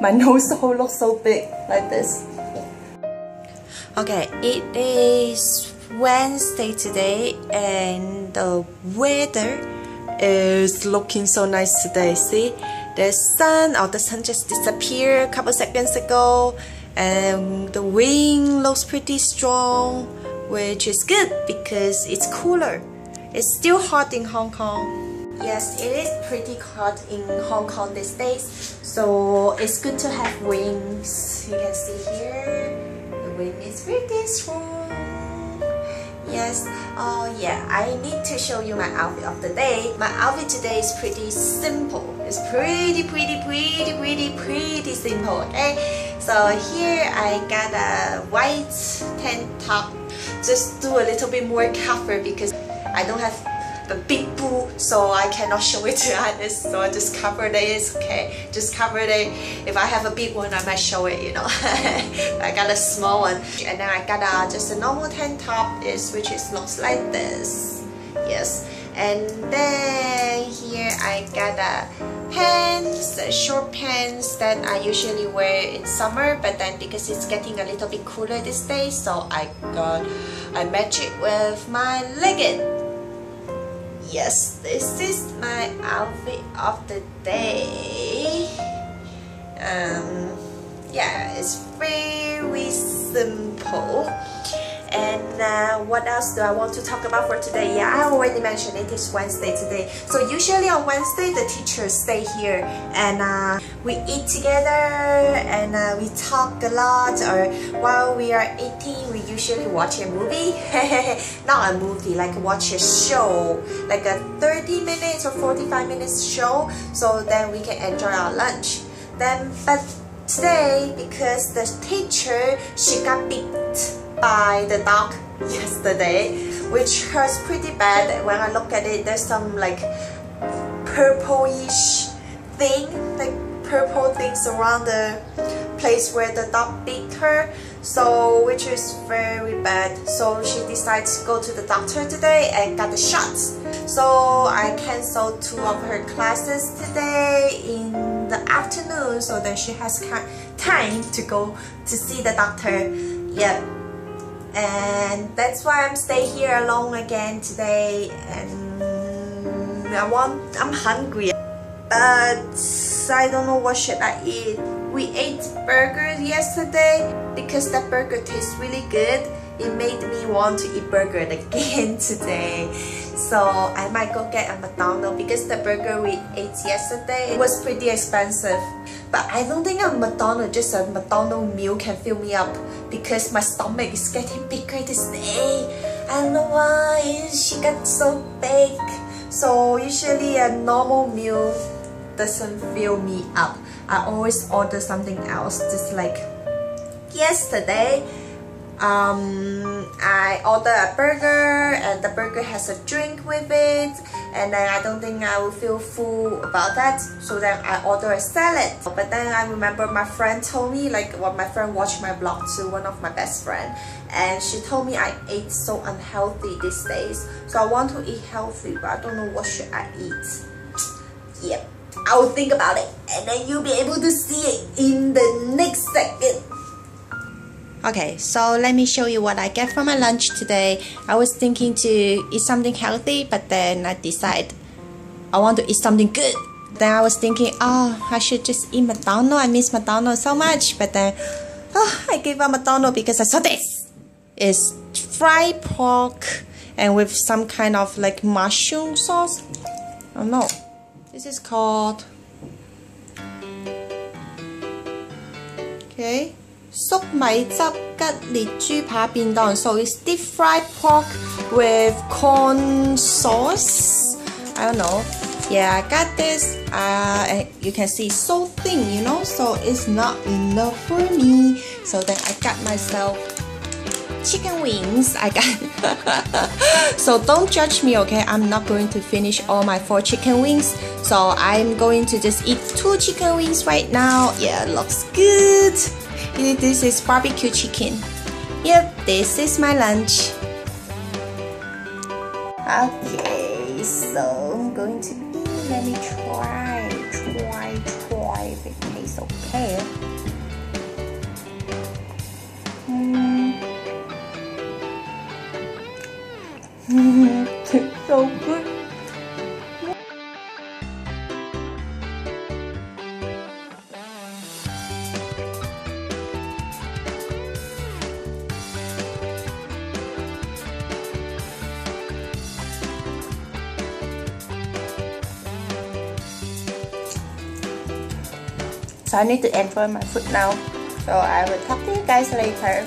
my nose all looks so big like this. Okay, it is Wednesday today and the weather is looking so nice today. See, the sun just disappeared a couple seconds ago, and the wind looks pretty strong, which is good because it's cooler. It's still hot in Hong Kong. Yes, it is pretty hot in Hong Kong these days, so it's good to have wings. You can see here, the wind is pretty strong. Yes, oh yeah, I need to show you my outfit of the day. My outfit today is pretty simple. It's pretty simple, okay? So here I got a white tank top. Just do a little bit more cover because I don't have a big boo, so I cannot show it to others. So I just cover it. It's okay. Just cover it. If I have a big one, I might show it. You know. I got a small one, and then I got just a normal tank top, which looks like this. Yes, and then here I got a pants, short pants that I usually wear in summer, but then because it's getting a little bit cooler these days, so I match it with my legging. Yes, this is my outfit of the day. Yeah, it's very simple. And what else do I want to talk about for today? Yeah, I already mentioned it is Wednesday today. So usually on Wednesday, the teachers stay here and we eat together and we talk a lot. Or while we are eating, we usually watch a movie. Not a movie, like watch a show, like a 30 minutes or 45 minutes show. So then we can enjoy our lunch. But today, because the teacher, she got bit by the dog yesterday, which hurts pretty bad. When I look at it, there's some like purplish thing, like purple things around the place where the dog bit her, so which is very bad. So she decided to go to the doctor today and got the shots. So I canceled 2 of her classes today in the afternoon, so that she has time to go to see the doctor. Yep. And that's why I'm staying here alone again today, and I'm hungry, but I don't know what should I eat. We ate burgers yesterday because that burger tastes really good. It made me want to eat burger again today. So I might go get a McDonald's because the burger we ate yesterday was pretty expensive. But I don't think just a McDonald's meal can fill me up because my stomach is getting bigger this day. I don't know why she got so big. So usually a normal meal doesn't fill me up. I always order something else. Just like yesterday, I ordered a burger and the burger has a drink with it, and then I don't think I will feel full about that, so then I ordered a salad. But then I remember my friend told me, like my friend watched my vlog too, one of my best friends, and she told me I ate so unhealthy these days. So I want to eat healthy, but I don't know what should I eat. Yep, I will think about it, and then you'll be able to see it in the next second. Okay, so let me show you what I get for my lunch today. I was thinking to eat something healthy, but then I decided I want to eat something good. Then I was thinking, oh, I should just eat McDonald's. I miss McDonald's so much. But then, I gave up McDonald's because I saw this. It's fried pork and with some kind of like mushroom sauce. I don't know. This is called... Okay. 粟米汁吉列豬扒便當 So it's deep fried pork with corn sauce. I don't know. Yeah, I got this. You can see it's so thin, you know, so it's not enough for me. So then I got myself chicken wings. So don't judge me, okay? I'm not going to finish all my 4 chicken wings. So I'm going to just eat 2 chicken wings right now. Yeah, it looks good. This is barbecue chicken. Yep, this is my lunch. Okay, so I'm going to eat. Let me try. if it tastes okay. It's so good. So I need to enjoy my food now. So I will talk to you guys later.